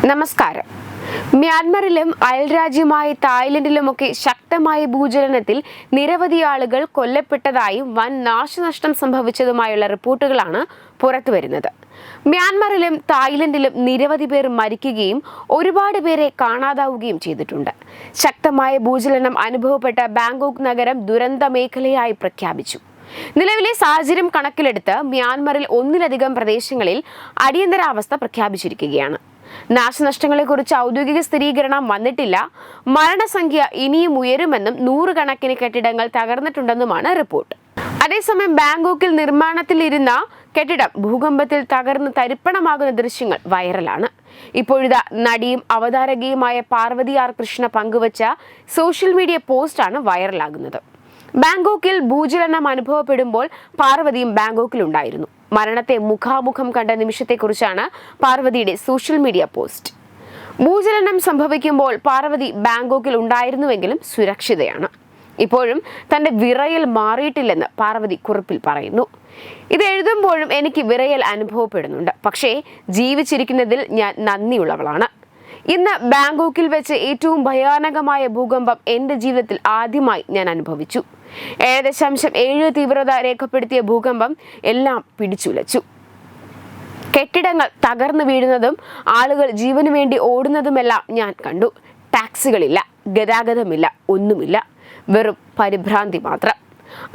നമസ്കാരം. മ്യാൻമറിലും അയൽരാജ്യമായ തായ്ലൻഡിലുമൊക്കെ ശക്തമായ ഭൂചലനത്തിൽ നിരവധി ആളുകൾ കൊല്ലപ്പെട്ടതായും വൻ നാശനഷ്ടം സംഭവിച്ചതുമായുള്ള റിപ്പോർട്ടുകളാണ് പുറത്തുവരുന്നത്. മ്യാൻമറിലും തായ്ലൻഡിലും നിരവധി പേർ മരിക്കുകയും ഒരുപാട് പേരെ കാണാതാവുകയും ചെയ്തിട്ടുണ്ട്. ശക്തമായ ഭൂചലനം അനുഭവപ്പെട്ട ബാങ്കോക്ക് നഗരം ദുരന്ത മേഖലയായി പ്രഖ്യാപിച്ചു. നിലവിലെ സാഹചര്യം കണക്കിലെടുത്ത് മ്യാൻമറിൽ ഒന്നിലധികം പ്രദേശങ്ങളിൽ അടിയന്തരാവസ്ഥ പ്രഖ്യാപിച്ചിരിക്കുകയാണ്. നാശനഷ്ടങ്ങളെക്കുറിച്ച് ഔദ്യോഗിക സ്ഥിരീകരണം വന്നിട്ടില്ല. മരണസംഖ്യ ഇനിയും ഉയരുമെന്നും നൂറുകണക്കിന് കെട്ടിടങ്ങൾ തകർന്നിട്ടുണ്ടെന്നുമാണ് റിപ്പോർട്ട്. അതേസമയം ബാങ്കോക്കിൽ നിർമ്മാണത്തിലിരുന്ന കെട്ടിടം ഭൂകമ്പത്തിൽ തകർന്ന് തരിപ്പണമാകുന്ന ദൃശ്യങ്ങൾ വൈറലാണ്. ഇപ്പോഴിതാ നടിയും അവതാരകയുമായ പാർവതി ആർ കൃഷ്ണ പങ്കുവച്ച സോഷ്യൽ മീഡിയ പോസ്റ്റാണ് വൈറലാകുന്നത്. ബാങ്കോക്കിൽ ഭൂചലനം അനുഭവപ്പെടുമ്പോൾ പാർവതിയും ബാങ്കോക്കിലുണ്ടായിരുന്നു. മരണത്തെ മുഖാമുഖം കണ്ട നിമിഷത്തെക്കുറിച്ചാണ് പാർവതിയുടെ സോഷ്യൽ മീഡിയ പോസ്റ്റ്. ഭൂചലനം സംഭവിക്കുമ്പോൾ പാർവതി ബാങ്കോക്കിൽ ഉണ്ടായിരുന്നുവെങ്കിലും സുരക്ഷിതയാണ്. ഇപ്പോഴും തന്റെ വിറയൽ മാറിയിട്ടില്ലെന്ന് പാർവതി കുറിപ്പിൽ പറയുന്നു. ഇത് എഴുതുമ്പോഴും എനിക്ക് വിറയൽ അനുഭവപ്പെടുന്നുണ്ട്. പക്ഷേ ജീവിച്ചിരിക്കുന്നതിൽ ഞാൻ നന്ദിയുള്ളവളാണ്. ഇന്ന് ബാങ്കോക്കിൽ വെച്ച് ഏറ്റവും ഭയാനകമായ ഭൂകമ്പം എൻ്റെ ജീവിതത്തിൽ ആദ്യമായി ഞാൻ അനുഭവിച്ചു. 7.7 തീവ്രത രേഖപ്പെടുത്തിയ ഭൂകമ്പം എല്ലാം പിടിച്ചുലച്ചു. കെട്ടിടങ്ങൾ തകർന്നു വീഴുന്നതും ആളുകൾ ജീവന് വേണ്ടി ഓടുന്നതുമെല്ലാം ഞാൻ കണ്ടു. ടാക്സികളില്ല, ഗതാഗതമില്ല, ഒന്നുമില്ല, വെറും പരിഭ്രാന്തി മാത്രം.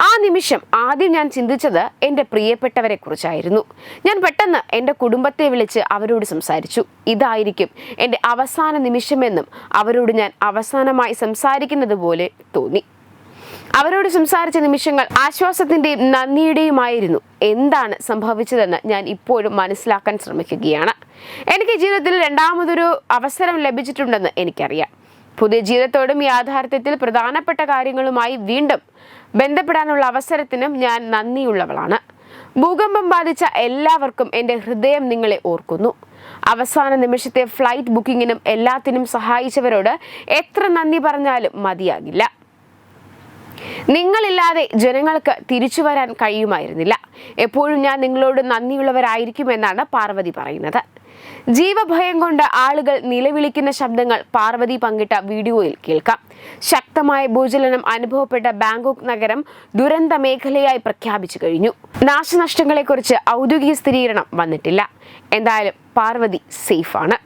ആ നിമിഷം ആദ്യം ഞാൻ ചിന്തിച്ചത് എൻ്റെ പ്രിയപ്പെട്ടവരെ കുറിച്ചായിരുന്നു. ഞാൻ പെട്ടെന്ന് എൻ്റെ കുടുംബത്തെ വിളിച്ച് അവരോട് സംസാരിച്ചു. ഇതായിരിക്കും എൻ്റെ അവസാന നിമിഷമെന്നും അവരോട് ഞാൻ അവസാനമായി സംസാരിക്കുന്നത് പോലെ തോന്നി. അവരോട് സംസാരിച്ച നിമിഷങ്ങൾ ആശ്വാസത്തിൻ്റെയും നന്ദിയുടെയുമായിരുന്നു. എന്താണ് സംഭവിച്ചതെന്ന് ഞാൻ ഇപ്പോഴും മനസ്സിലാക്കാൻ ശ്രമിക്കുകയാണ്. എനിക്ക് ജീവിതത്തിൽ രണ്ടാമതൊരു അവസരം ലഭിച്ചിട്ടുണ്ടെന്ന് എനിക്കറിയാം. പുതിയ ജീവിതത്തോടും യാഥാർത്ഥ്യത്തിൽ പ്രധാനപ്പെട്ട കാര്യങ്ങളുമായി വീണ്ടും ബന്ധപ്പെടാനുള്ള അവസരത്തിനും ഞാൻ നന്ദിയുള്ളവളാണ്. ഭൂകമ്പം ബാധിച്ച എല്ലാവർക്കും എൻ്റെ ഹൃദയം നിങ്ങളെ ഓർക്കുന്നു. അവസാന നിമിഷത്തെ ഫ്ലൈറ്റ് ബുക്കിങ്ങിനും എല്ലാത്തിനും സഹായിച്ചവരോട് എത്ര നന്ദി പറഞ്ഞാലും മതിയാകില്ല. നിങ്ങളില്ലാതെ ജനങ്ങൾക്ക് തിരിച്ചു വരാൻ കഴിയുമായിരുന്നില്ല. എപ്പോഴും ഞാൻ നിങ്ങളോട് നന്ദിയുള്ളവരായിരിക്കുമെന്നാണ് പാർവതി പറയുന്നത്. ജീവഭയം കൊണ്ട് ആളുകൾ നിലവിളിക്കുന്ന ശബ്ദങ്ങൾ പാർവതി പങ്കിട്ട വീഡിയോയിൽ കേൾക്കാം. ശക്തമായ ഭൂചലനം അനുഭവപ്പെട്ട ബാങ്കോക്ക് നഗരം ദുരന്ത മേഖലയായി പ്രഖ്യാപിച്ചു കഴിഞ്ഞു. നാശനഷ്ടങ്ങളെക്കുറിച്ച് ഔദ്യോഗിക സ്ഥിരീകരണം വന്നിട്ടില്ല. എന്തായാലും പാർവതി സേഫാണ്.